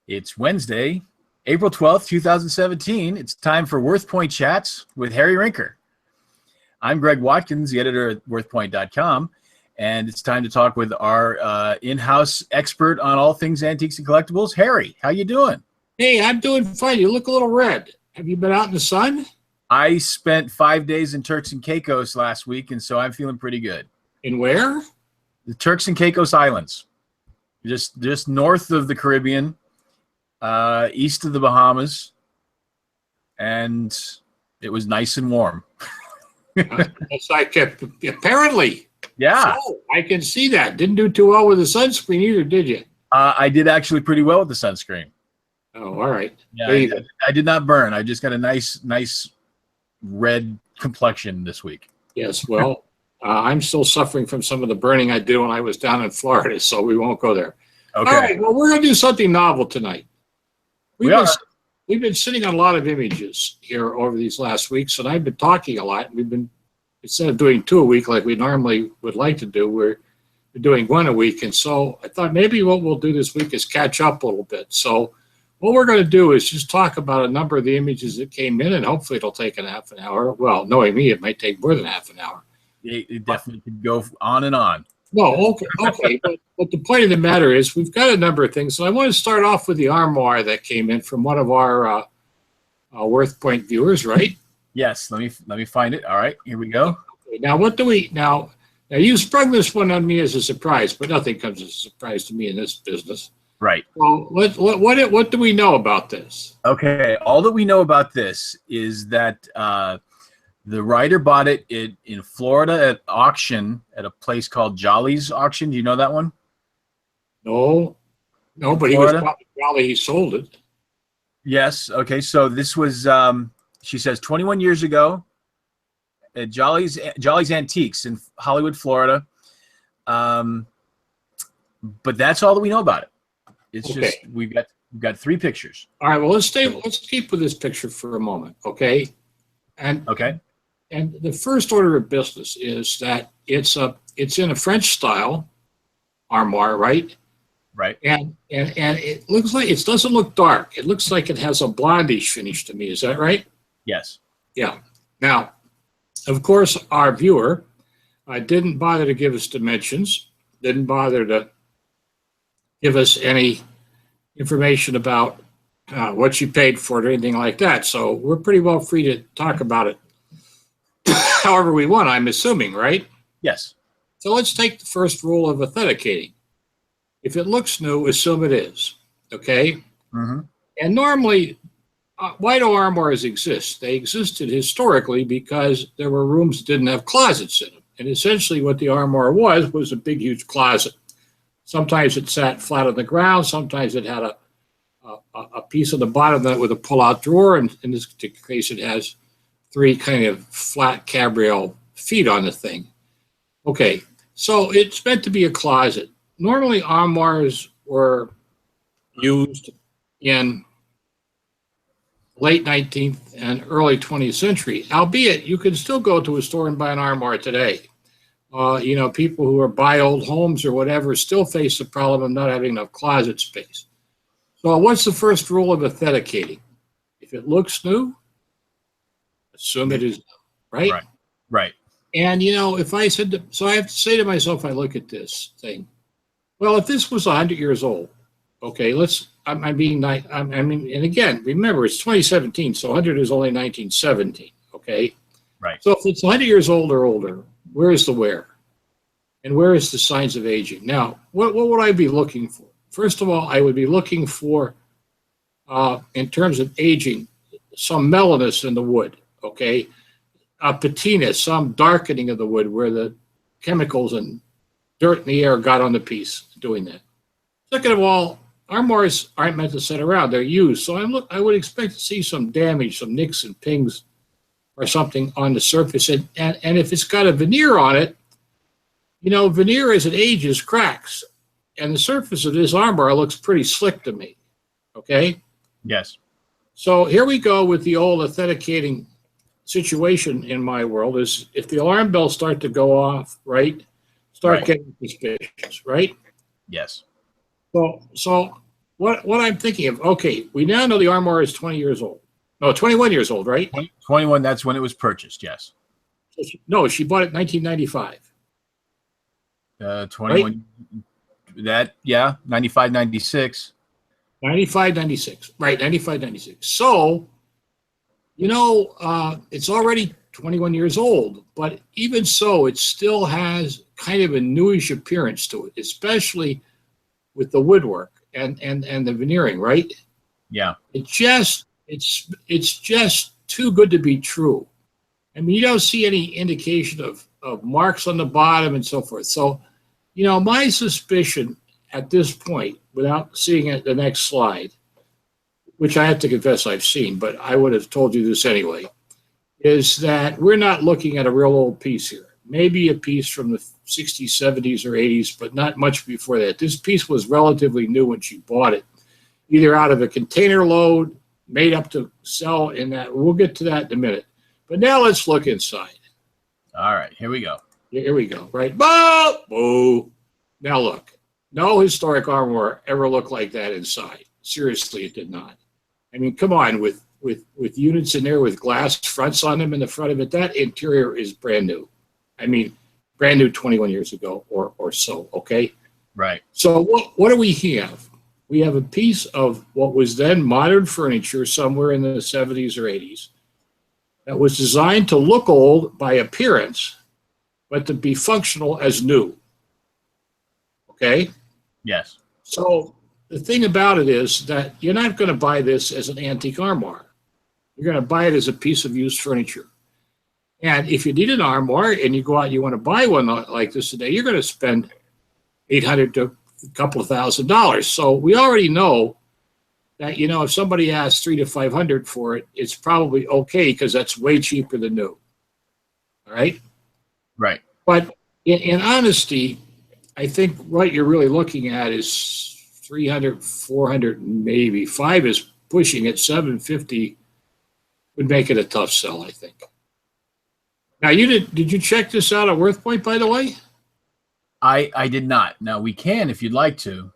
It's Wednesday, April 12th, 2017. It's time for WorthPoint Chats with Harry Rinker. I'm Greg Watkins, the editor at WorthPoint.com, and it's time to talk with our in-house expert on all things antiques and collectibles, Harry. How you doing? Hey, I'm doing fine. You look a little red. Have you been out in the sun? I spent 5 days in Turks and Caicos last week, and so I'm feeling pretty good. In where? The Turks and Caicos Islands, just north of the Caribbean, east of the Bahamas, and it was nice and warm. It's like apparently. Yeah. So, I can see that. Didn't do too well with the sunscreen either, did you? I did actually pretty well with the sunscreen. Oh, all right. Yeah, I did not burn. I just got a nice red complexion this week. Yes, well, I'm still suffering from some of the burning I did when I was down in Florida, so we won't go there. Okay. All right, well, we're going to do something novel tonight. We've been sitting on a lot of images here over these last weeks, and I've been talking a lot. We've been, instead of doing 2 a week like we normally would like to do, we're doing 1 a week. And so I thought maybe what we'll do this week is catch up a little bit. So what we're going to do is just talk about a number of the images that came in, and hopefully it'll take half an hour. Well, knowing me, it might take more than half an hour. It definitely could go on and on. No, okay. But the point of the matter is we've got a number of things. So I want to start off with the armoire that came in from one of our WorthPoint viewers, right? Yes, let me find it. All right, here we go. Okay, now what do we now you sprung this one on me as a surprise, but nothing comes as a surprise to me in this business. Right. Well, what do we know about this? Okay, all that we know about this is that the writer bought it in Florida at auction at a place called Jolly's Auction. Do you know that one? No, but he was probably he sold it. Yes. Okay. So this was, she says, 21 years ago at Jolly's Antiques in Hollywood, Florida. But that's all that we know about it. It's okay. Just we've got 3 pictures. All right. Well, let's keep with this picture for a moment, okay? And the first order of business is that it's in a French style armoire, right? Right. And it looks like it doesn't look dark. It looks like it has a blondish finish to me. Is that right? Yes. Yeah. Now, of course, our viewer didn't bother to give us dimensions, didn't bother to give us any information about what she paid for it or anything like that. So we're pretty well free to talk about it however we want, I'm assuming, right? Yes. So let's take the first rule of authenticating. If it looks new, assume it is, okay? Mm-hmm. And normally, why do armoires exist? They existed historically because there were rooms that didn't have closets in them. And essentially what the armoire was a big, huge closet. Sometimes it sat flat on the ground. Sometimes it had a piece on the bottom that with a pull-out drawer. And in this particular case, it has 3 kind of flat cabriole feet on the thing. Okay, so it's meant to be a closet. Normally, armoires were used in late 19th and early 20th century, albeit you can still go to a store and buy an armoire today. People who buy old homes or whatever still face the problem of not having enough closet space. So what's the first rule of authenticating? If it looks new, assume it is, right? Right. And, if I said, so I have to say to myself, I look at this thing. Well, if this was 100 years old, okay, and again, remember, it's 2017, so 100 is only 1917, okay? Right. So if it's 100 years old or older, where is the wear? And where is the signs of aging? Now, what would I be looking for? First of all, I would be looking for, in terms of aging, some mellowness in the wood. Okay, a patina, some darkening of the wood where the chemicals and dirt in the air got on the piece doing that. Second of all, armoires aren't meant to sit around, they're used. So I would expect to see some damage, some nicks and pings or something on the surface. And if it's got a veneer on it, veneer as it ages cracks. And the surface of this armoire looks pretty slick to me, okay? Yes. So here we go with the old authenticating situation in my world is if the alarm bells start to go off, getting suspicious, right? Yes. So what I'm thinking of, okay, we now know the armoire is 20 years old. No, 21 years old, right? 21, that's when it was purchased, yes. No, she bought it in 1995. 21, right? That, yeah, 95, 96. 95, 96. Right, 95, 96. So, it's already 21 years old, but even so, it still has kind of a newish appearance to it, especially with the woodwork and the veneering, right? Yeah. It's just too good to be true. I mean, you don't see any indication of marks on the bottom and so forth. So, my suspicion at this point, without seeing it the next slide, which I have to confess I've seen, but I would have told you this anyway, is that we're not looking at a real old piece here. Maybe a piece from the 60s, 70s, or 80s, but not much before that. This piece was relatively new when she bought it, either out of a container load, made up to sell in that. We'll get to that in a minute. But now let's look inside. All right, here we go. Here we go, right? Boo! Boo! Now look. No historic armoire ever looked like that inside. Seriously, it did not. I mean, come on, with units in there with glass fronts on them in the front of it, that interior is brand new. I mean, brand new 21 years ago or so, okay? Right. So what do we have? We have a piece of what was then modern furniture somewhere in the 70s or 80s that was designed to look old by appearance, but to be functional as new. Okay? Yes. So the thing about it is that you're not going to buy this as an antique armoire. You're going to buy it as a piece of used furniture. And if you need an armoire and you go out and you want to buy one like this today, you're going to spend $800 to a couple of $1,000. So we already know that, if somebody asks $300 to $500 for it, it's probably okay because that's way cheaper than new. All right? Right. But in honesty, I think what you're really looking at is 300, 400, maybe 5 is pushing it. 750 would make it a tough sell, I think. Now, did you check this out at WorthPoint, by the way? I did not. Now, we can if you'd like to.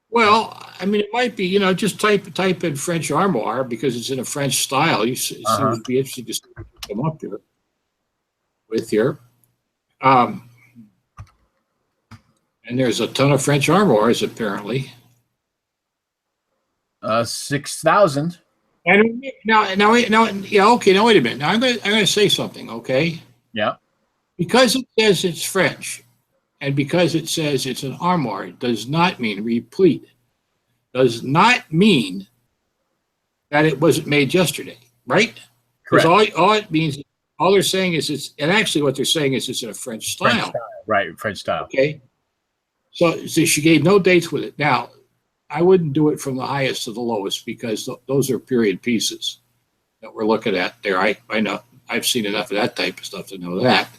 Well, I mean, it might be, just type in French armoire because it's in a French style. It seems to be interesting to come up here with here. And there's a ton of French armoires, apparently. 6,000. And now, yeah, okay. Now wait a minute. Now I'm going to say something, okay? Yeah. Because it says it's French, and because it says it's an armoire, it does not mean replete. Does not mean that it wasn't made yesterday, right? Correct. Because all it means, all they're saying is and actually what they're saying is it's in a French style. French style. Right, French style. Okay. So she gave no dates with it. Now, I wouldn't do it from the highest to the lowest because those are period pieces that we're looking at there. I know I've seen enough of that type of stuff to know that.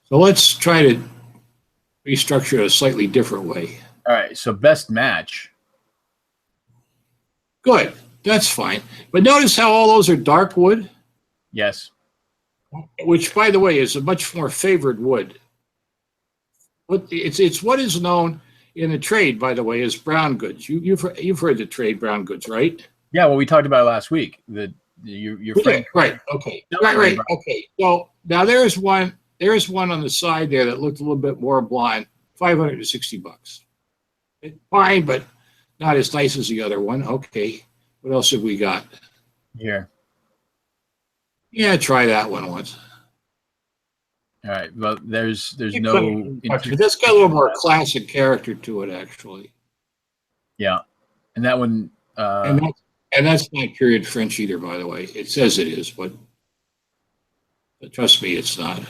So let's try to restructure it a slightly different way. All right, so best match. Good, that's fine. But notice how all those are dark wood? Yes. Which, by the way, is a much more favored wood. It's what is known in the trade, by the way, as brown goods. You've heard the trade brown goods, right? Yeah, well, we talked about it last week. Your friend. Right. Okay. Right. Okay. So now there's one on the side there that looked a little bit more blonde. $560. It's fine, but not as nice as the other one. Okay. What else have we got? Here. Yeah, try that one once. All right. Well, there's no. That's got a little more classic character to it, actually. Yeah, and that one. And that's not period French either, by the way. It says it is, but trust me, it's not.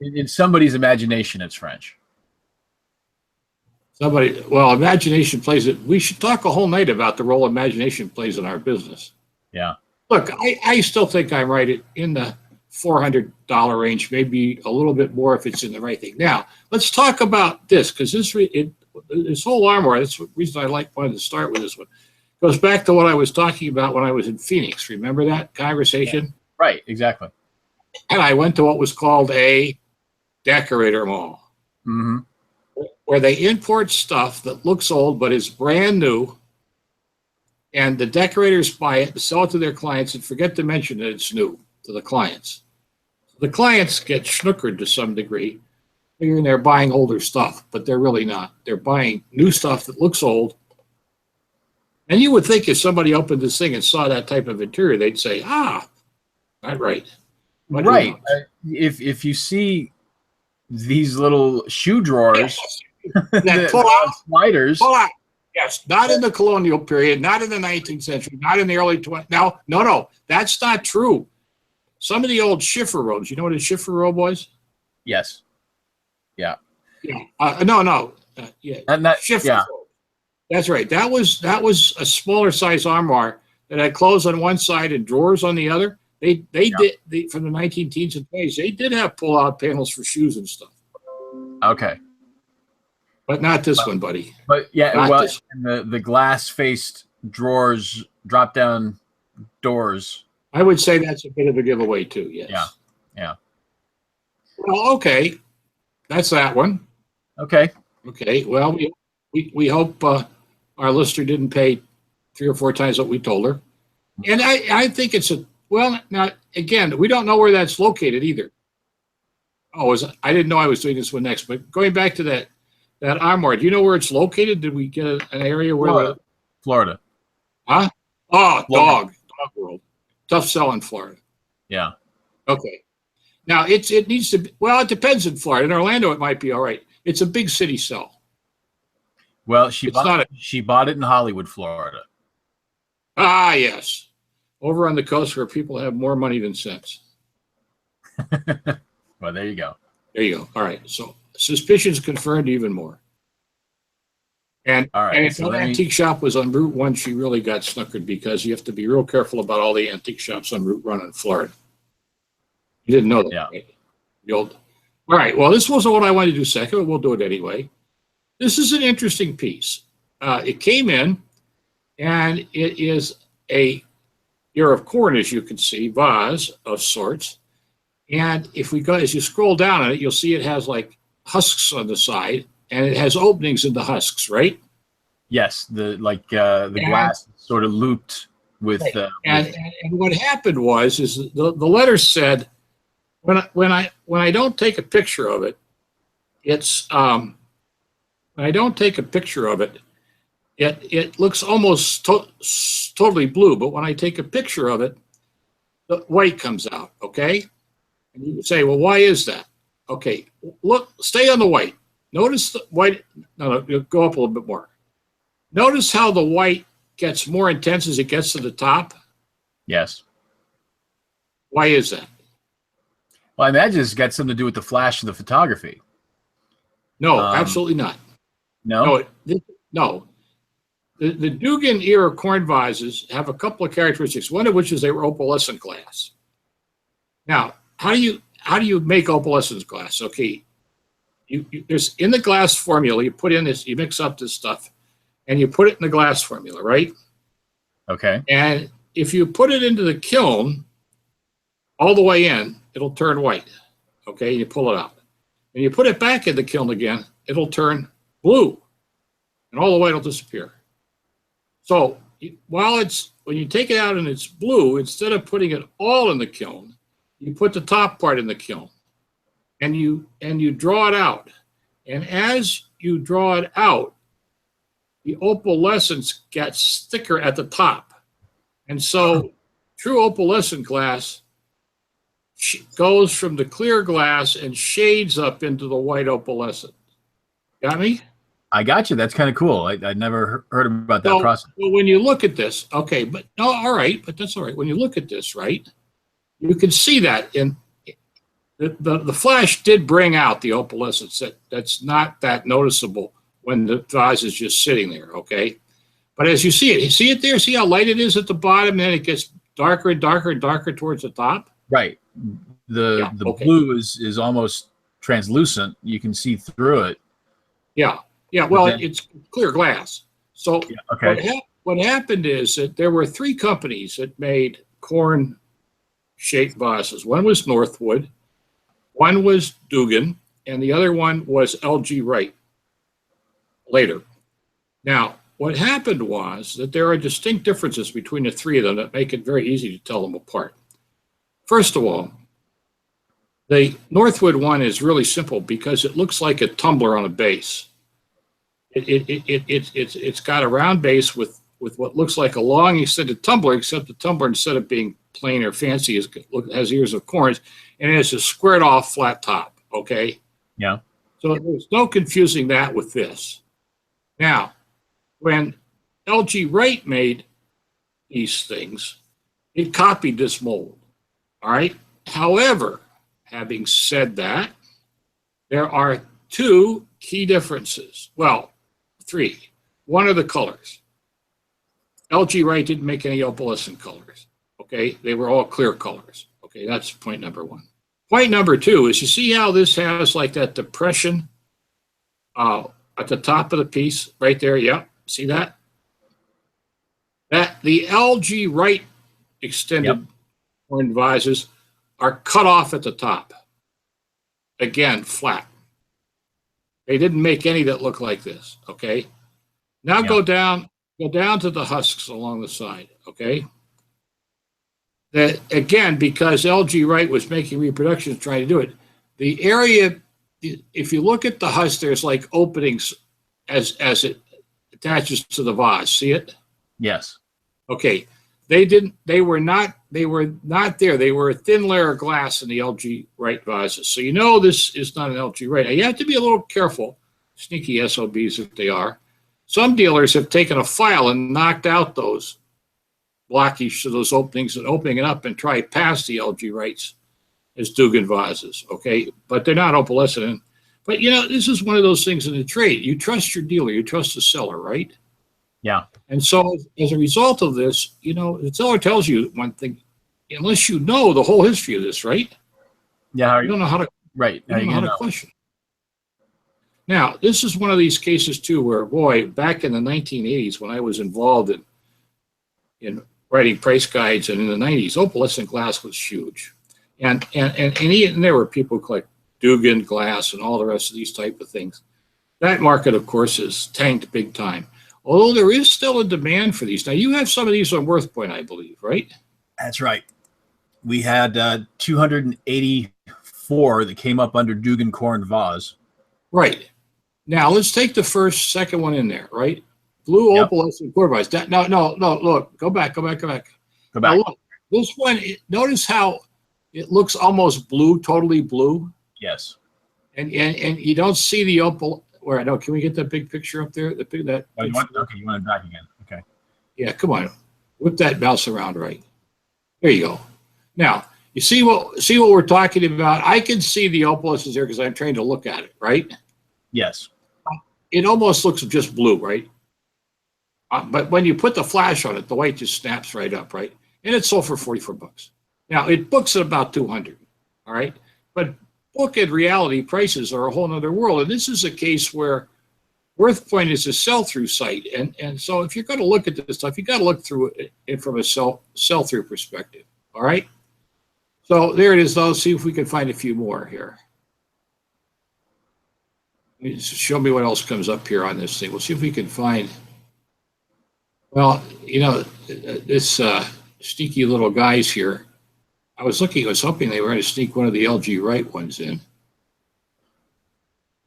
In somebody's imagination, it's French. Imagination plays it. We should talk a whole night about the role imagination plays in our business. Yeah. Look, I still think I'm right in the $400 range, maybe a little bit more if it's in the right thing. Now, let's talk about this because this whole armoire, that's the reason I wanted to start with this one, goes back to what I was talking about when I was in Phoenix. Remember that conversation? Yeah. Right, exactly. And I went to what was called a decorator mall. Mm-hmm. where they import stuff that looks old but is brand new, and the decorators buy it and sell it to their clients and forget to mention that it's new to the clients. The clients get snookered to some degree, figuring they're buying older stuff, but they're really not. They're buying new stuff that looks old. And you would think if somebody opened this thing and saw that type of interior, they'd say, not right. But right. If you see these little shoe drawers, that pull out, sliders. Pull out. Yes, not in the colonial period, not in the 19th century, not in the early 20th. Now, no, that's not true. Some of the old Schiffer robes, you know what a Schiffer robe was? Yes. Yeah. Yeah. No. Yeah. And that, Schiffer yeah. robe. That's right. That was a smaller size armoire that had clothes on one side and drawers on the other. They did from the 19 teens and 20s. They did have pull-out panels for shoes and stuff. Okay. But not this one, buddy. But yeah, not well, and the glass-faced drawers, drop-down doors. I would say that's a bit of a giveaway too. Yes. Yeah. Well, okay, that's that one. Okay. Well, we hope our listener didn't pay 3 or 4 times what we told her, and I think it's now again, we don't know where that's located either. I didn't know I was doing this one next, but going back to that armoire, do you know where it's located? Did we get an area where Florida. Huh? Oh, Florida. dog world. Tough sell in Florida. Yeah. Okay. Now it needs to be, well, it depends in Florida. In Orlando, it might be all right. It's a big city sell. Well, she bought it in Hollywood, Florida. Ah, yes. Over on the coast where people have more money than sense. Well, there you go. There you go. All right. So suspicions confirmed even more. And, all right, and if that antique shop was on Route 1, she really got snookered because you have to be real careful about all the antique shops on Route 1 in Florida. You didn't know that, yeah. Right? All right. Well, this wasn't what I wanted to do second, but we'll do it anyway. This is an interesting piece. It came in, and it is a ear of corn, as you can see, vase of sorts. And if we go, as you scroll down on it, you'll see it has like husks on the side, and it has openings in the husks, right? Yes, the glass sort of looped with. Right. And what happened was the letter said, when I don't take a picture of it, it looks almost totally blue. But when I take a picture of it, the white comes out. Okay, and you say, well, why is that? Okay, look, stay on the white. Notice the white. No, go up a little bit more. Notice how the white gets more intense as it gets to the top. Yes. Why is that? Well, I imagine it's got something to do with the flash of the photography. No, absolutely not. No? No. The Dugan era corn vases have a couple of characteristics, one of which is they were opalescent glass. Now, how do you make opalescent glass? Okay, there's in the glass formula, you put in this, you mix up this stuff, and you put it in the glass formula, right? Okay. And if you put it into the kiln all the way in, it'll turn white. Okay, you pull it out. And you put it back in the kiln again, it'll turn blue. And all the white will disappear. So when you take it out and it's blue, instead of putting it all in the kiln, you put the top part in the kiln. And you draw it out. And as you draw it out, the opalescence gets thicker at the top. And so true opalescent glass goes from the clear glass and shades up into the white opalescent. Got me? I got you. That's kind of cool. I'd never heard about that process. Well, when you look at this, okay, but no, all right, but that's all right. When you look at this, right, you can see that in the flash did bring out the opalescence. That's not that noticeable when the vase is just sitting there, okay? But as you see it there? See how light it is at the bottom, and then it gets darker and darker and darker towards the top? Right. The blue is almost translucent. You can see through it. Yeah. Well, it's clear glass. So okay. What happened is that there were 3 companies that made corn-shaped vases. One was Northwood, one was Dugan, and the other one was L.G. Wright. later. Now, what happened was that there are distinct differences between the three of them that make it very easy to tell them apart. First of all, the Northwood one is really simple because it looks like a tumbler on a base. It's got a round base with what looks like a long extended tumbler, except the tumbler, instead of being plain or fancy, has ears of corns, and it has a squared off flat top, okay? Yeah. So there's no confusing that with this. Now, when L.G. Wright made these things, it copied this mold, all right? However, having said that, there are two key differences. Well, three. One are the colors. L.G. Wright didn't make any opalescent colors, okay? They were all clear colors, okay? That's point number one. Point number two is, you see how this has like that depression at the top of the piece right there? Yep. See that? That the L.G. Wright extended horn vases are cut off at the top. Again, flat. They didn't make any that look like this, okay? Now go down to the husks along the side, okay? That again, because L.G. Wright was making reproductions trying to do it, the area, if you look at the husk, there's like openings as it attaches to the vase. See it? Yes. Okay. They were not there. They were a thin layer of glass in the L.G. Wright vases. So you know this is not an L.G. Wright. Now you have to be a little careful, sneaky SOBs if they are. Some dealers have taken a file and knocked out those blockage to those openings and opening it up and try past the L.G. Wrights as Dugan vases, okay? But they're not opalescent. But, you know, this is one of those things in the trade. You trust your dealer. You trust the seller, right? Yeah. And so as a result of this, you know, the seller tells you one thing, unless you know the whole history of this, right? Yeah. You don't know how to, right. You don't know how to question. Now, this is one of these cases, too, where, boy, back in the 1980s, when I was involved in writing price guides, and in the 90s, opalescent glass was huge. And there were people like Dugan glass and all the rest of these type of things. That market, of course, is tanked big time. Although there is still a demand for these. Now, you have some of these on WorthPoint, I believe, right? That's right. We had 284 that came up under Dugan corn vase. Right. Now, let's take the second one in there, right? Blue opalescent corn vase. No, look, go back. Now, look, this one, notice how it looks almost blue, totally blue. Yes. And you don't see the opal. Where, no, can we get that big picture up there? Okay, you want it back again. Okay. Yeah, come on. Whip that mouse around right. There you go. Now, you see what we're talking about? I can see the opalescence there because I'm trained to look at it, right? Yes. It almost looks just blue, right? But when you put the flash on it, the white just snaps right up, right? And it sold for $44. Now, it books at about $200, all right? But book in reality, prices are a whole nother world. And this is a case where WorthPoint is a sell-through site. And so if you're going to look at this stuff, you got to look through it from a sell-through perspective, all right? So there it is. Let's see if we can find a few more here. Show me what else comes up here on this thing. We'll see if we can find. Well, you know, this sneaky little guys here. I was hoping they were going to sneak one of the L.G. Wright ones in.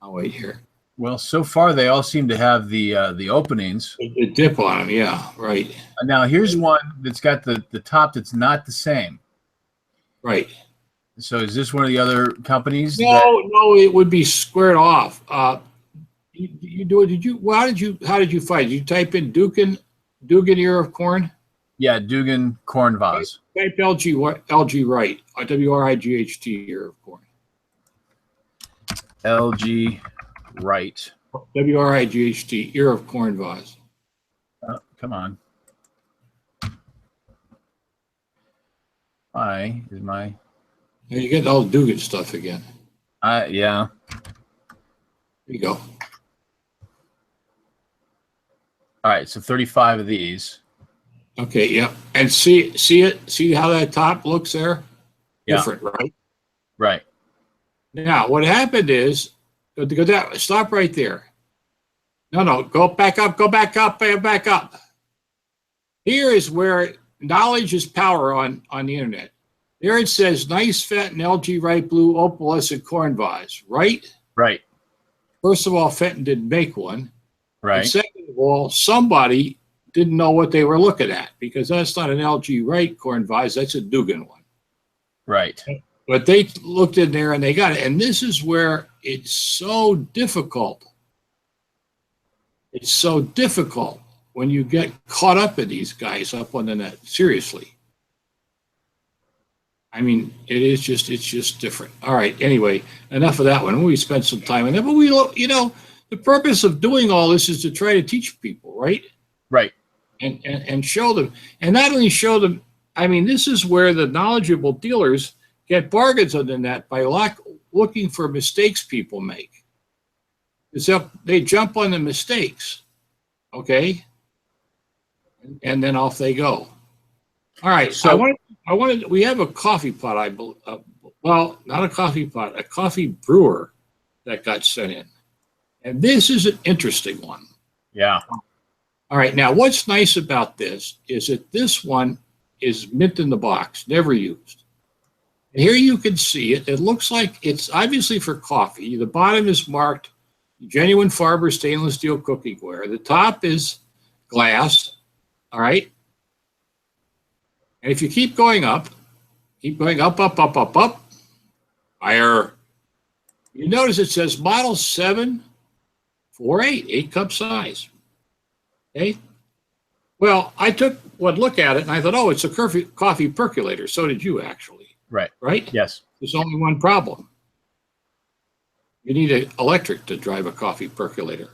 I'll wait here. Well, so far they all seem to have the openings. The dip on them, yeah, right. Now here's one that's got the top that's not the same. Right. So is this one of the other companies? No, it would be squared off. You do it? Did you? Well, how did you find? Did you type in Dugan ear of corn? Yeah, Dugan corn vase. Type L.G. Wright, WRIGHT ear of corn. L.G. Wright. WRIGHT ear of corn vase. Oh, come on. Why is my? You get all Dugan stuff again. Yeah. There you go. All right, so 35 of these. Okay, yeah. And see it? See how that top looks there? Yeah. Different, right? Right. Now, what happened is, stop right there. No, go back up, go back up, back up. Here is where knowledge is power on the internet. There it says nice Fenton LG Right Blue opalescent corn vase, right? Right. First of all, Fenton didn't make one. Right. And second of all, somebody didn't know what they were looking at, because that's not an LG Wright corn vase, that's a Dugan one. Right. But they looked in there and they got it. And this is where it's so difficult. It's so difficult when you get caught up in these guys up on the net. Seriously. I mean, it's just different. All right. Anyway, enough of that one. We spent some time on that, but the purpose of doing all this is to try to teach people, right? Right. And show them, and not only show them. I mean, this is where the knowledgeable dealers get bargains on the net by looking for mistakes people make. They jump on the mistakes, okay, and then off they go. All right. So I wanted. We have a coffee pot. Well, not a coffee pot, a coffee brewer that got sent in, and this is an interesting one. Yeah. All right. Now, what's nice about this is that this one is mint in the box, never used. And here you can see it. It looks like it's obviously for coffee. The bottom is marked genuine Farber stainless steel cookware. The top is glass. All right. And if you keep going up, up, higher, you notice it says model 748, 8-cup size. Okay. Well, I took one look at it and I thought, oh, it's a coffee percolator. So did you, actually. Right. Right? Yes. There's only one problem. You need an electric to drive a coffee percolator.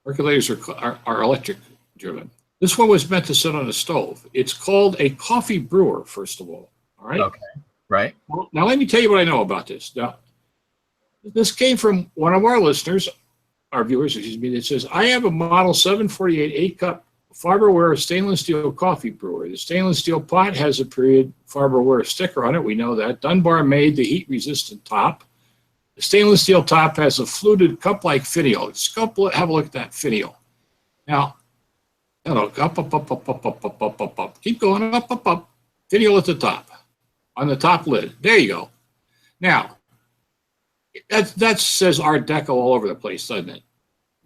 Percolators are electric driven. This one was meant to sit on a stove. It's called a coffee brewer, first of all. All right. Okay. Right. Well, now let me tell you what I know about this. Now, this came from one of our listeners, our viewers, excuse me, that says, I have a model 748 8-cup Farberware stainless steel coffee brewer. The stainless steel pot has a period Farberware sticker on it. We know that. Dunbar made the heat-resistant top. The stainless steel top has a fluted cup-like finial. Have a look at that finial. Now, up. Keep going, up. Finial at the top, on the top lid. There you go. Now, that says Art Deco all over the place, doesn't it?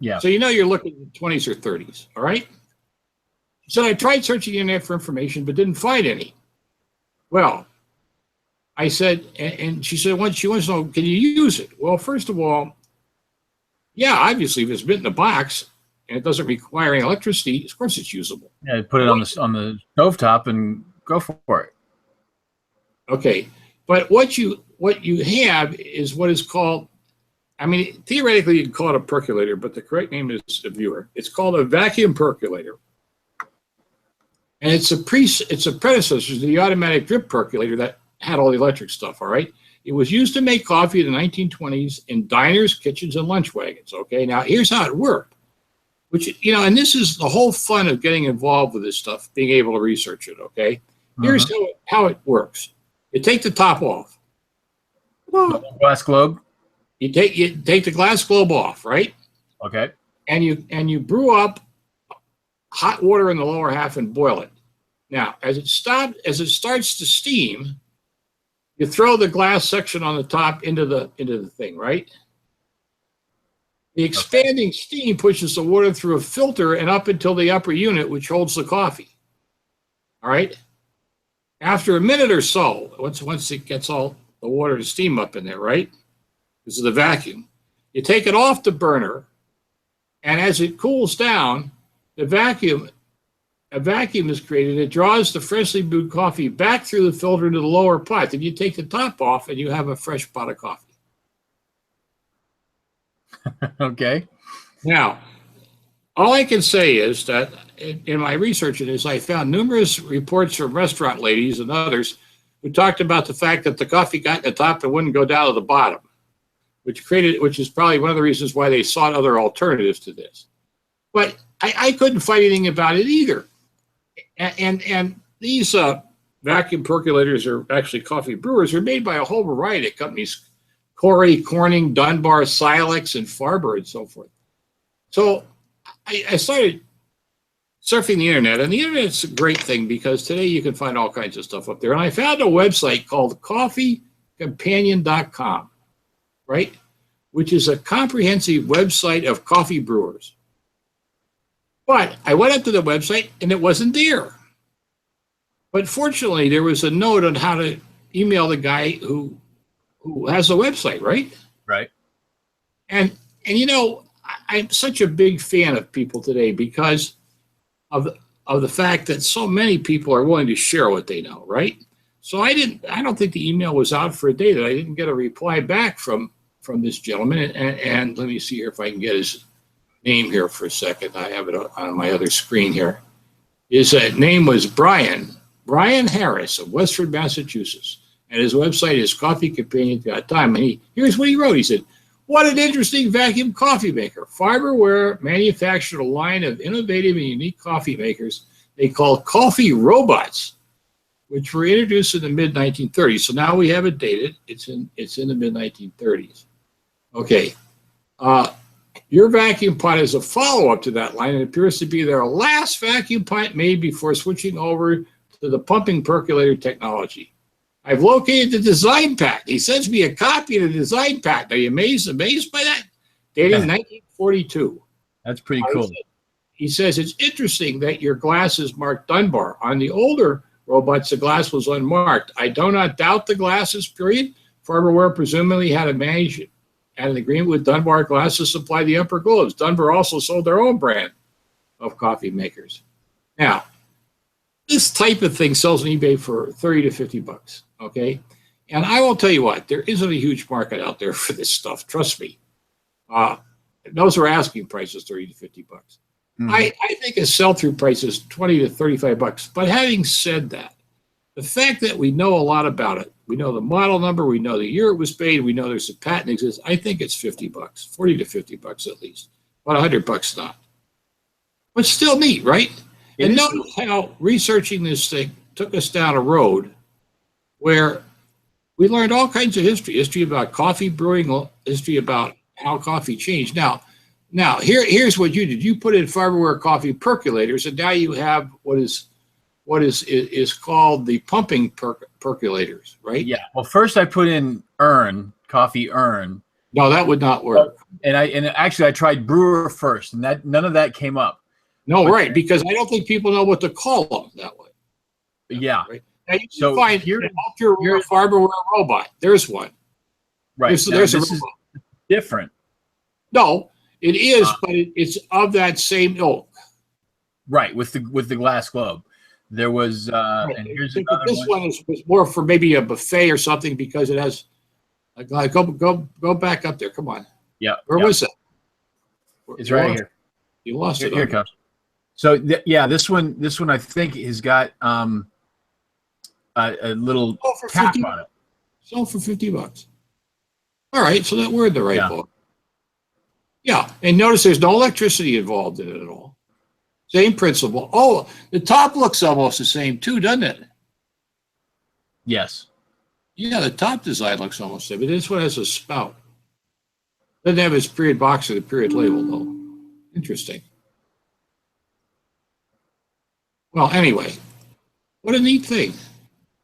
Yeah. So you're looking at the 20s or 30s, all right? So I tried searching the internet for information, but didn't find any. Well, I said, and she said, she wants to know, can you use it? Well, first of all, yeah, obviously, if it's mint in the box and it doesn't require any electricity, of course it's usable. Yeah, put it on the stovetop and go for it. Okay, but what you have is what is called, I mean, theoretically you can call it a percolator, but the correct name is a viewer. It's called a vacuum percolator. And it's a predecessor to the automatic drip percolator that had all the electric stuff, all right? It was used to make coffee in the 1920s in diners, kitchens, and lunch wagons, okay? Now, here's how it worked, which, and this is the whole fun of getting involved with this stuff, being able to research it, okay? Here's how it works. You take the top off. Glass globe? You take the glass globe off, right? Okay. And you brew up hot water in the lower half and boil it. Now, as it starts to steam, you throw the glass section on the top into the thing, right? The expanding steam pushes the water through a filter and up until the upper unit, which holds the coffee. All right. After a minute or so, once it gets all the water to steam up in there, right? This is the vacuum. You take it off the burner, and as it cools down, a vacuum is created. It draws the freshly brewed coffee back through the filter into the lower pot. Then you take the top off, and you have a fresh pot of coffee. Okay. Now, all I can say is that in my research in this, I found numerous reports from restaurant ladies and others who talked about the fact that the coffee got in the top and wouldn't go down to the bottom, which is probably one of the reasons why they sought other alternatives to this. But I couldn't find anything about it either. And these vacuum percolators, are actually coffee brewers, are made by a whole variety of companies: Corey, Corning, Dunbar, Silex, and Farber, and so forth. So I started surfing the internet, and the internet's a great thing because today you can find all kinds of stuff up there. And I found a website called coffeecompanion.com, right? Which is a comprehensive website of coffee brewers. But I went up to the website and it wasn't there. But fortunately, there was a note on how to email the guy who has the website, right? Right. And you know, I'm such a big fan of people today because of the fact that so many people are willing to share what they know, right? So I don't think the email was out for a day that I didn't get a reply back from this gentleman. And let me see here if I can get his name here for a second. I have it on my other screen here. His name was Brian Harris of Westford, Massachusetts. And his website is coffeecompanion.com. And here's what he wrote. He said, "What an interesting vacuum coffee maker. Farberware manufactured a line of innovative and unique coffee makers they called coffee robots, which were introduced in the mid-1930s." So now we have it dated. It's in the mid-1930s. Okay. Your vacuum pot is a follow-up to that line. It appears to be their last vacuum pot made before switching over to the pumping percolator technology. I've located the design pack. He sends me a copy of the design pack. Are you amazed by that? Dating 1942. That's pretty cool. He says, "It's interesting that your glass is marked Dunbar. On the older robots, the glass was unmarked. I do not doubt the glasses, period. Farberware presumably had an agreement with Dunbar Glass to supply the upper globes. Dunbar also sold their own brand of coffee makers." Now, this type of thing sells on eBay for $30 to $50, okay? And I will tell you what, there isn't a huge market out there for this stuff, trust me. Those are asking prices, $30 to $50. Mm-hmm. I think a sell-through price is $20 to $35. But having said that, the fact that we know a lot about it, we know the model number, we know the year it was made, we know there's a patent exists, I think it's $50, $40 to $50 at least. About $100 not. But still neat, right? And notice how researching this thing took us down a road where we learned all kinds of history about coffee brewing, history about how coffee changed. Now here's what you did. You put in Farberware coffee percolators, and now you have what is called the pumping percolators, right? Yeah. Well, first I put in coffee urn. No, that would not work. And actually I tried brewer first, and none of that came up. No, right, because I don't think people know what to call them that way. Yeah. Right. Now you can find an ultra Farberware robot. There's one. Right. There's a robot. Is different. No, it is, but it's of that same ilk. Right, with the glass globe. There was right. And here's another one. This one was more for maybe a buffet or something because it has go back up there. Come on. Yeah. Where was it? It's right here. You lost it. Here it comes. So this one I think has got a little cap on it. Sold for $50. All right, so that we're in the right book. Yeah, and notice there's no electricity involved in it at all. Same principle. Oh, the top looks almost the same too, doesn't it? Yes. Yeah, the top design looks almost the same, but this one has a spout. Doesn't have its period box or the period label though. Interesting. Well, anyway, what a neat thing.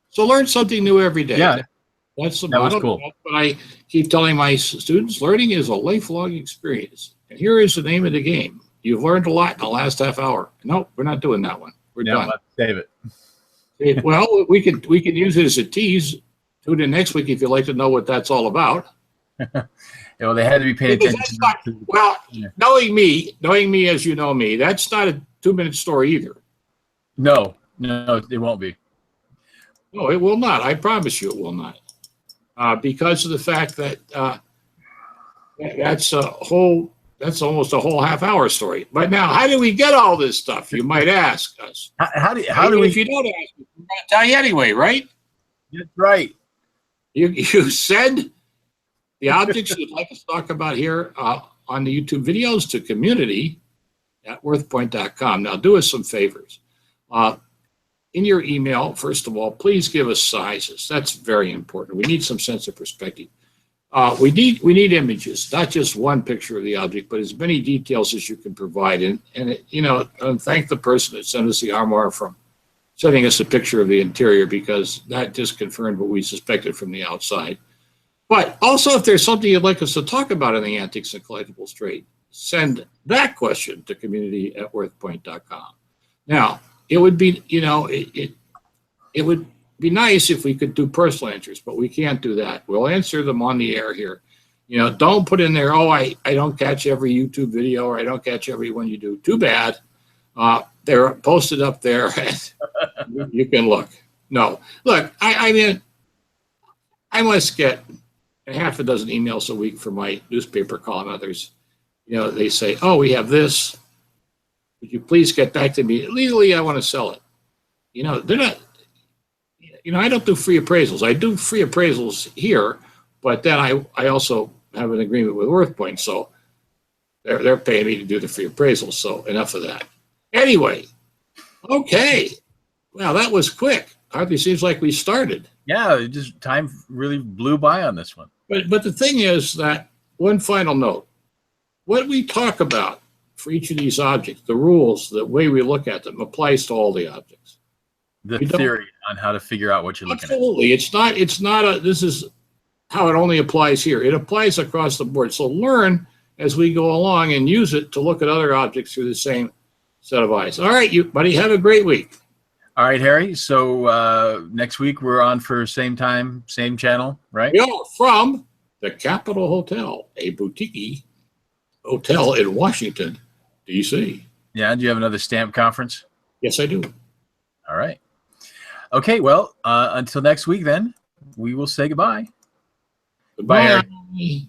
So learn something new every day. Yeah. That was cool. That's what I keep telling my students. Learning is a lifelong experience. And here is the name of the game. You've learned a lot in the last half hour. No, we're not doing that one. We're done. Let's save it. Well, we can use it as a tease. Tune in next week if you'd like to know what that's all about. Well, they had to be paying attention. Knowing me as you know me, that's not a 2-minute story either. No, it won't be. No, it will not. I promise you it will not. Because of the fact that that's almost a whole half-hour story. But now, how do we get all this stuff? You might ask us. How do we? If you don't ask, I'm going to tell you anyway, right? That's right. You send the objects you'd like us to talk about here on the YouTube videos to community@worthpoint.com. Now, do us some favors. In your email, first of all, please give us sizes. That's very important. We need some sense of perspective. We need images, not just one picture of the object, but as many details as you can provide. And thank the person that sent us the armoire from sending us a picture of the interior, because that just confirmed what we suspected from the outside. But also, if there's something you'd like us to talk about in the antiques and collectibles trade, send that question to community@worthpoint.com. Now, it would be, it would be nice if we could do personal answers, but we can't do that. We'll answer them on the air here. Don't put in there, I don't catch every YouTube video, or I don't catch every one you do. Too bad. They're posted up there, and you can look. No, look, I mean, I must get a half a dozen emails a week from my newspaper column. Others, they say, we have this. Would you please get back to me? Legally, I want to sell it. They're not, I don't do free appraisals. I do free appraisals here, but then I also have an agreement with WorthPoint, so they're paying me to do the free appraisals. So enough of that. Anyway, okay. Well, that was quick. Hardly seems like we started. Yeah, just time really blew by on this one. But the thing is that, one final note, what we talk about for each of these objects, the rules, the way we look at them, applies to all the objects. The theory on how to figure out what you're looking at. Absolutely. It's not this is how it only applies here. It applies across the board. So learn as we go along and use it to look at other objects through the same set of eyes. All right, you buddy, have a great week. All right, Harry. So next week we're on for same time, same channel, right? Yeah, from the Capitol Hotel, a boutique hotel in Washington, D.C. Yeah. Do you have another stamp conference? Yes, I do. All right. Okay. Well, until next week, then we will say goodbye. Goodbye. Bye, Harry.